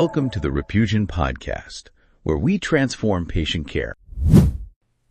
Welcome to the Refusion Podcast, where we transform patient care.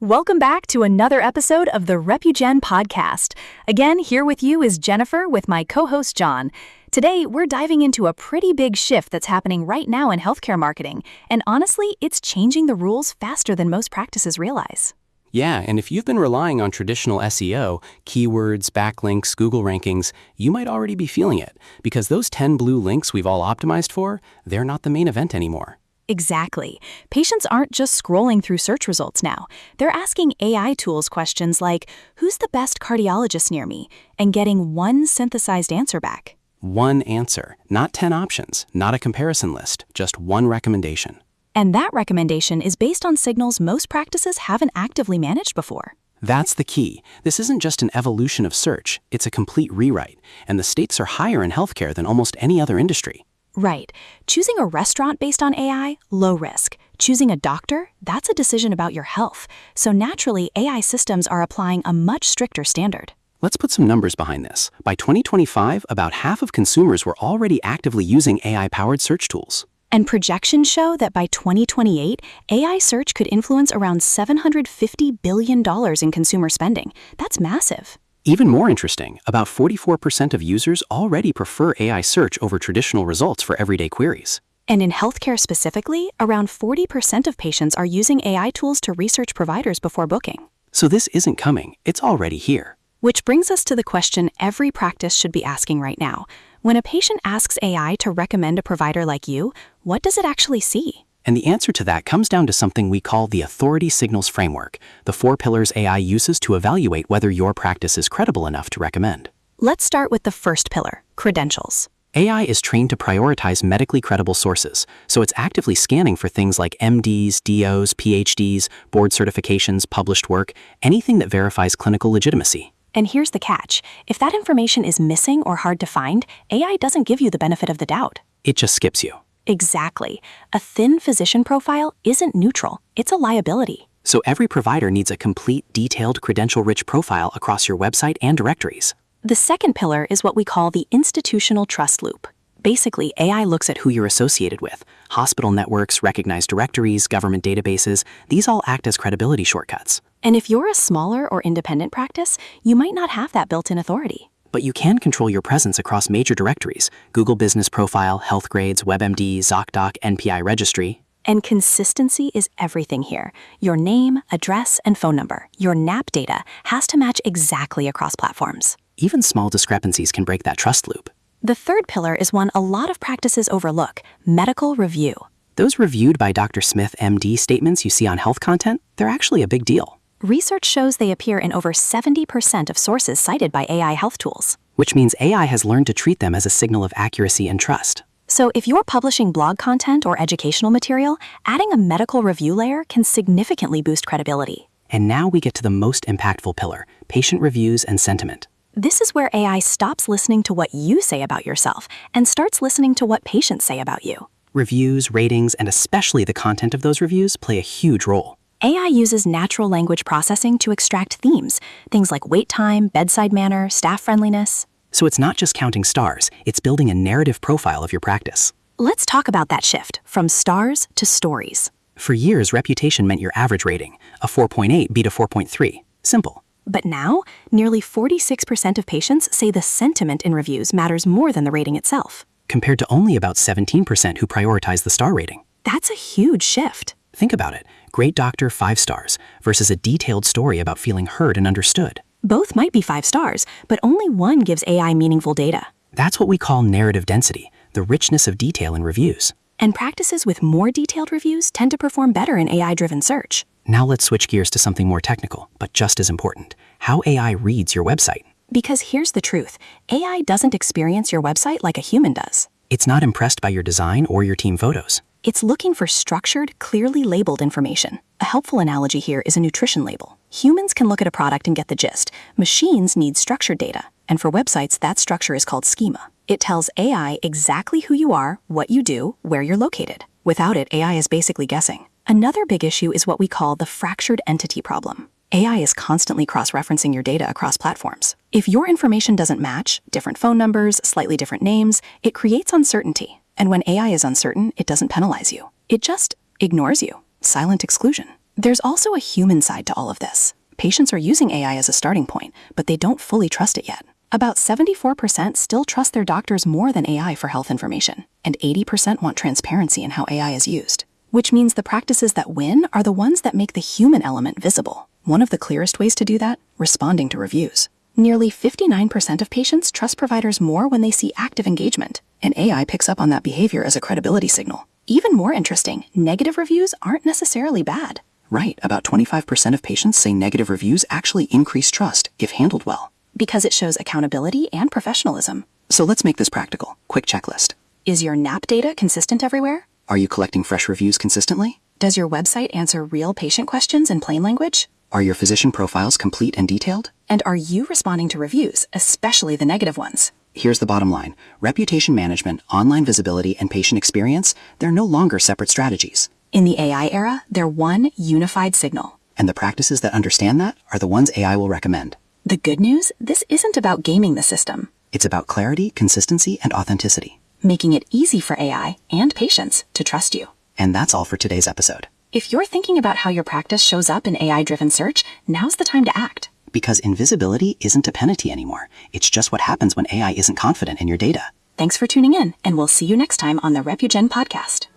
Welcome back to another episode of the Refusion Podcast. Again, here with you is Jennifer with my co-host John. Today, we're diving into a pretty big shift that's happening right now in healthcare marketing, and honestly, it's changing the rules faster than most practices realize. Yeah, and if you've been relying on traditional SEO, keywords, backlinks, Google rankings, you might already be feeling it, because those 10 blue links we've all optimized for, they're not the main event anymore. Exactly. Patients aren't just scrolling through search results now. They're asking AI tools questions like, who's the best cardiologist near me? And getting one synthesized answer back. One answer, not 10 options, not a comparison list, just one recommendation. And that recommendation is based on signals most practices haven't actively managed before. That's the key. This isn't just an evolution of search, it's a complete rewrite, and the stakes are higher in healthcare than almost any other industry. Right. Choosing a restaurant based on AI, low risk. Choosing a doctor, that's a decision about your health. So naturally, AI systems are applying a much stricter standard. Let's put some numbers behind this. By 2025, about half of consumers were already actively using AI-powered search tools. And projections show that by 2028, AI search could influence around $750 billion in consumer spending. That's massive. Even more interesting, about 44% of users already prefer AI search over traditional results for everyday queries. And in healthcare specifically, around 40% of patients are using AI tools to research providers before booking. So this isn't coming, it's already here. Which brings us to the question every practice should be asking right now. When a patient asks AI to recommend a provider like you, what does it actually see? And the answer to that comes down to something we call the Authority Signals Framework, the 4 pillars AI uses to evaluate whether your practice is credible enough to recommend. Let's start with the first pillar, credentials. AI is trained to prioritize medically credible sources, so it's actively scanning for things like MDs, DOs, PhDs, board certifications, published work, anything that verifies clinical legitimacy. And here's the catch. If that information is missing or hard to find, AI doesn't give you the benefit of the doubt. It just skips you. Exactly. A thin physician profile isn't neutral. It's a liability. So every provider needs a complete, detailed, credential-rich profile across your website and directories. The second pillar is what we call the institutional trust loop. Basically, AI looks at who you're associated with. Hospital networks, recognized directories, government databases, these all act as credibility shortcuts. And if you're a smaller or independent practice, you might not have that built-in authority. But you can control your presence across major directories: Google Business Profile, HealthGrades, WebMD, ZocDoc, NPI Registry. And consistency is everything here. Your name, address, and phone number, your NAP data, has to match exactly across platforms. Even small discrepancies can break that trust loop. The third pillar is one a lot of practices overlook: medical review. Those reviewed by Dr. Smith, MD statements you see on health content, they're actually a big deal. Research shows they appear in over 70% of sources cited by AI health tools. Which means AI has learned to treat them as a signal of accuracy and trust. So if you're publishing blog content or educational material, adding a medical review layer can significantly boost credibility. And now we get to the most impactful pillar: patient reviews and sentiment. This is where AI stops listening to what you say about yourself and starts listening to what patients say about you. Reviews, ratings, and especially the content of those reviews play a huge role. AI uses natural language processing to extract themes, things like wait time, bedside manner, staff friendliness. So it's not just counting stars, it's building a narrative profile of your practice. Let's talk about that shift, from stars to stories. For years, reputation meant your average rating. A 4.8 beat a 4.3. Simple. But now, nearly 46% of patients say the sentiment in reviews matters more than the rating itself. Compared to only about 17% who prioritize the star rating. That's a huge shift. Think about it. Great doctor, 5 stars, versus a detailed story about feeling heard and understood. Both might be 5 stars, but only one gives AI meaningful data. That's what we call narrative density, the richness of detail in reviews. And practices with more detailed reviews tend to perform better in AI-driven search. Now let's switch gears to something more technical, but just as important: how AI reads your website. Because here's the truth, AI doesn't experience your website like a human does. It's not impressed by your design or your team photos. It's looking for structured, clearly labeled information. A helpful analogy here is a nutrition label. Humans can look at a product and get the gist. Machines need structured data. And for websites, that structure is called schema. It tells AI exactly who you are, what you do, where you're located. Without it, AI is basically guessing. Another big issue is what we call the fractured entity problem. AI is constantly cross-referencing your data across platforms. If your information doesn't match, different phone numbers, slightly different names, it creates uncertainty. And when AI is uncertain, it doesn't penalize you. It just ignores you. Silent exclusion. There's also a human side to all of this. Patients are using AI as a starting point, but they don't fully trust it yet. About 74% still trust their doctors more than AI for health information, and 80% want transparency in how AI is used. Which means the practices that win are the ones that make the human element visible. One of the clearest ways to do that? Responding to reviews. Nearly 59% of patients trust providers more when they see active engagement, and AI picks up on that behavior as a credibility signal. Even more interesting, negative reviews aren't necessarily bad. Right, about 25% of patients say negative reviews actually increase trust if handled well. Because it shows accountability and professionalism. So let's make this practical. Quick checklist. Is your NAP data consistent everywhere? Are you collecting fresh reviews consistently? Does your website answer real patient questions in plain language? Are your physician profiles complete and detailed? And are you responding to reviews, especially the negative ones? Here's the bottom line. Reputation management, online visibility, and patient experience, they're no longer separate strategies. In the AI era, they're one unified signal. And the practices that understand that are the ones AI will recommend. The good news, this isn't about gaming the system. It's about clarity, consistency, and authenticity. Making it easy for AI and patients to trust you. And that's all for today's episode. If you're thinking about how your practice shows up in AI-driven search, now's the time to act. Because invisibility isn't a penalty anymore. It's just what happens when AI isn't confident in your data. Thanks for tuning in, and we'll see you next time on the Repugen podcast.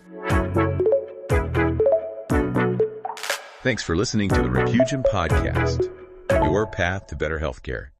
Thanks for listening to the Repugen Podcast, your path to better healthcare.